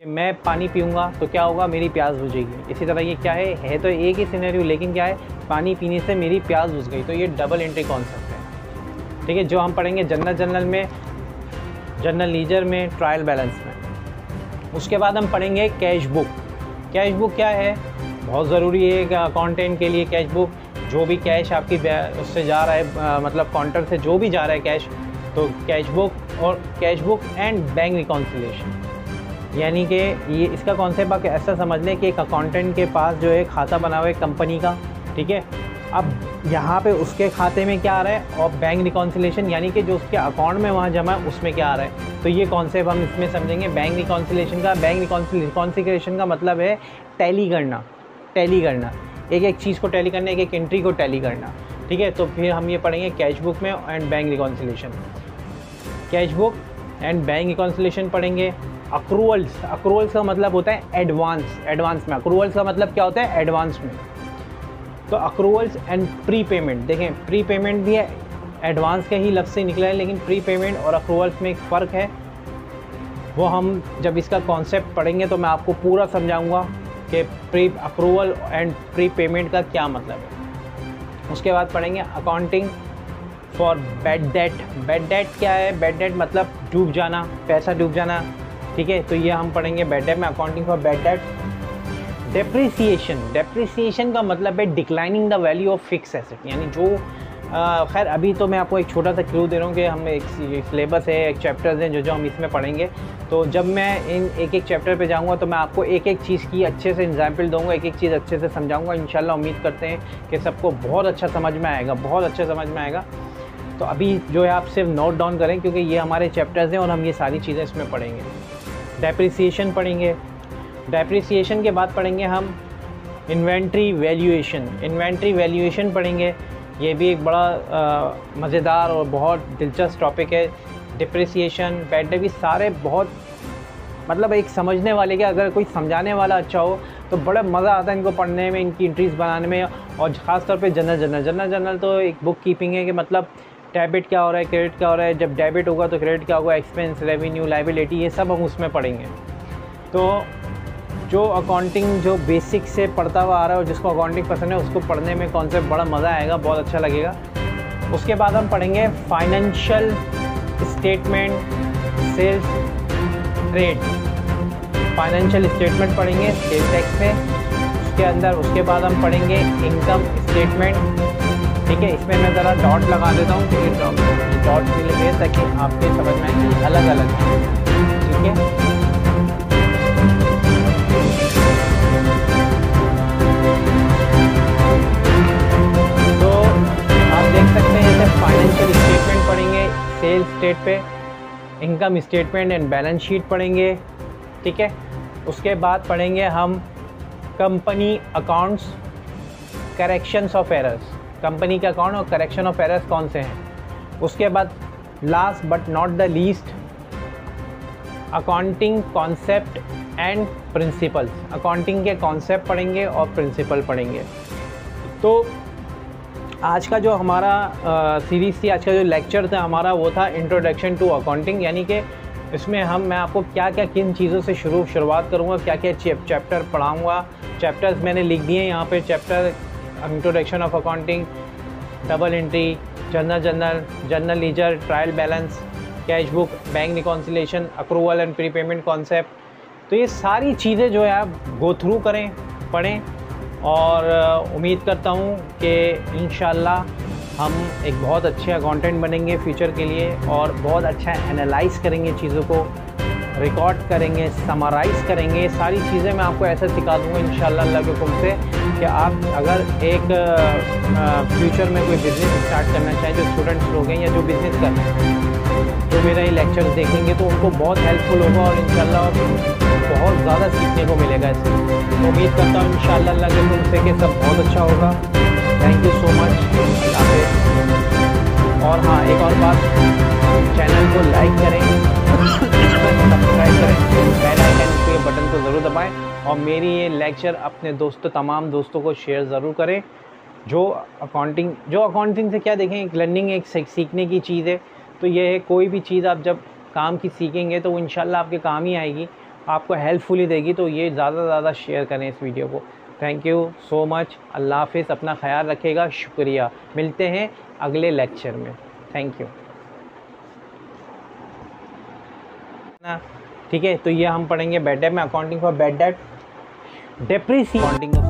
मैं पानी पीऊँगा तो क्या होगा, मेरी प्यास बुझेगी। इसी तरह ये क्या है तो एक ही सिनेरियो, लेकिन क्या है, पानी पीने से मेरी प्यास बुझ गई। तो ये डबल एंट्री कॉन्सेप्ट है, ठीक है, जो हम पढ़ेंगे जनरल में, जनरल लीजर में, ट्रायल बैलेंस में। उसके बाद हम पढ़ेंगे कैश बुक। कैश बुक क्या है, बहुत ज़रूरी है अकाउंटेंट के लिए। कैश बुक, जो भी कैश आपकी उससे जा रहा है, मतलब काउंटर से जो भी जा रहा है कैश, तो कैश बुक और cash book and bank reconciliation. यानी कि ये इसका कॉन्सेप्ट आप ऐसा समझ लें कि एक अकाउंटेंट के पास जो है खाता बना हुआ है कंपनी का, ठीक है। अब यहाँ पे उसके खाते में क्या आ रहा है, और बैंक रिकॉन्सिलिएशन यानी कि जो उसके अकाउंट में वहाँ जमा है उसमें क्या आ रहा है। तो ये कॉन्सेप्ट हम इसमें समझेंगे बैंक रिकॉन्सिलिएशन का। बैंक रिकॉन्सिलिएशन का मतलब है टैली करना, टैली करना, एक एक चीज़ को टैली करना, एक एक एंट्री को टैली करना, ठीक है। तो फिर हम ये पढ़ेंगे कैश बुक में and bank reconciliation. Cash book and bank reconciliation पढ़ेंगे। अक्रूवल्स, अक्रूवल्स का मतलब होता है एडवांस, एडवांस में। अक्रूवल्स का मतलब क्या होता है, एडवांस में। तो अक्रूवल्स एंड प्री पेमेंट, देखें प्री पेमेंट भी है, एडवांस के ही लफ्ज़ से निकला है, लेकिन प्री पेमेंट और अक्रूवल्स में एक फ़र्क है। वो हम जब इसका कॉन्सेप्ट पढ़ेंगे तो मैं आपको पूरा समझाऊंगा कि pre accrual and pre payment का क्या मतलब है। उसके बाद पढ़ेंगे accounting for bad debt. Bad debt क्या है, बैड डेट मतलब डूब जाना, पैसा डूब जाना, ठीक है। तो ये हम पढ़ेंगे बैड डेट में, accounting for bad debt. Depreciation, depreciation का मतलब है declining the value of fix asset, यानी जो खैर अभी तो मैं आपको एक छोटा सा क्लू दे रहा हूँ कि हम एक सिलेबस है, एक चैप्टर्स हैं जो हम इसमें पढ़ेंगे। तो जब मैं इन एक एक चैप्टर पे जाऊँगा तो मैं आपको एक एक चीज़ की अच्छे से एग्जाम्पल दूँगा, एक एक चीज़ अच्छे से समझाऊँगा। इंशाल्लाह उम्मीद करते हैं कि सबको बहुत अच्छा समझ में आएगा, बहुत अच्छा समझ में आएगा। तो अभी जो है आप सिर्फ नोट डाउन करें, क्योंकि ये हमारे चैप्टर्स हैं और हम ये सारी चीज़ें इसमें पढ़ेंगे। डेप्रिसिएशन पढ़ेंगे। डेप्रिसिएशन के बाद पढ़ेंगे हम इन्वेंट्री वैल्यूएशन। इन्वेंट्री वैल्यूएशन पढ़ेंगे, ये भी एक बड़ा मज़ेदार और बहुत दिलचस्प टॉपिक है। डिप्रिसिएशन, बैड डेट, भी सारे बहुत मतलब एक समझने वाले के, अगर कोई समझाने वाला अच्छा हो तो बड़ा मज़ा आता है इनको पढ़ने में, इनकी एंट्रीज बनाने में। और ख़ास तौर पे जनरल तो एक बुक कीपिंग है कि मतलब डेबिट क्या हो रहा है, क्रेडिट क्या हो रहा है, जब डेबिट होगा तो क्रेडिट क्या होगा, एक्सपेंस, रेवेन्यू, लायबिलिटी, ये सब हम उसमें पढ़ेंगे। तो जो अकाउंटिंग जो बेसिक से पढ़ता हुआ आ रहा है और जिसको अकाउंटिंग पसंद है उसको पढ़ने में कॉन्सेप्ट बड़ा मज़ा आएगा, बहुत अच्छा लगेगा। उसके बाद हम पढ़ेंगे financial statement, sales, trade. Financial statement पढ़ेंगे सेल्स टैक्स में। उसके अंदर उसके बाद हम पढ़ेंगे इनकम स्टेटमेंट, ठीक है। इसमें मैं ज़रा डॉट लगा देता हूँ क्योंकि डॉट भी लगे ताकि आपके समझ में आए कि अलग अलग है, ठीक है। तो आप देख सकते हैं जैसे फाइनेंशियल स्टेटमेंट पढ़ेंगे सेल्स स्टेट पे, income statement and balance sheet पढ़ेंगे, ठीक है। उसके बाद पढ़ेंगे हम company accounts, corrections of errors. Company के अकाउंट और करेक्शन ऑफ एरर्स कौन से हैं। उसके बाद last but not the least, accounting concept and principles. Accounting के कॉन्सेप्ट पढ़ेंगे और प्रिंसिपल पढ़ेंगे। तो आज का जो हमारा सीरीज़ थी, आज का जो लेक्चर था हमारा, वो था इंट्रोडक्शन टू अकाउंटिंग। यानी कि इसमें मैं आपको क्या क्या किन चीज़ों से शुरुआत करूँगा, क्या क्या चैप्टर पढ़ाऊँगा। चैप्टर्स मैंने लिख दिए यहाँ पे, chapter introduction of accounting, double entry, general ledger, trial balance, cash book, bank reconciliation, accrual and prepayment concept. तो ये सारी चीज़ें जो है आप गो थ्रू करें, पढ़ें, और उम्मीद करता हूँ कि इंशाल्लाह हम एक बहुत अच्छे अकाउंटेंट बनेंगे फ्यूचर के लिए, और बहुत अच्छा एनालाइज करेंगे, चीज़ों को रिकॉर्ड करेंगे, समराइज़ करेंगे। सारी चीज़ें मैं आपको ऐसे सिखा दूँगा इंशाल्लाह अल्लाह के हुक्म से कि आप अगर एक फ्यूचर में कोई बिज़नेस स्टार्ट करना चाहें, जो स्टूडेंट्स लोग हैं या जो बिज़नेस कर रहे हैं, जो मेरा ये लेक्चर देखेंगे तो उनको बहुत हेल्पफुल होगा और इंशाल्लाह बहुत ज़्यादा सीखने को मिलेगा इससे। तो उम्मीद करता हूँ इंशाल्लाह अल्लाह के हुक्म से कि सब बहुत अच्छा होगा। थैंक यू सो मच, अल्लाह हाफ़िज़। और हाँ, एक और बात, चैनल को लाइक करें, सब्सक्राइब करें, बेल आइकन के बटन को ज़रूर दबाएं, और मेरी ये लेक्चर अपने तमाम दोस्तों को शेयर ज़रूर करें। जो अकाउंटिंग से क्या देखें, एक लर्निंग, एक सीखने की चीज़ है। तो ये है, कोई भी चीज़ आप जब काम की सीखेंगे तो वो इंशाल्लाह आपके काम ही आएगी। आपको हेल्पफुली देगी, तो ये ज़्यादा से ज़्यादा शेयर करें इस वीडियो को। Thank you so much. अल्लाह हाफिज़, अपना ख्याल रखिएगा, शुक्रिया। मिलते हैं अगले लेक्चर में। Thank you. ठीक है, तो ये हम पढ़ेंगे बेड डेट में, accounting for bed date, depreciation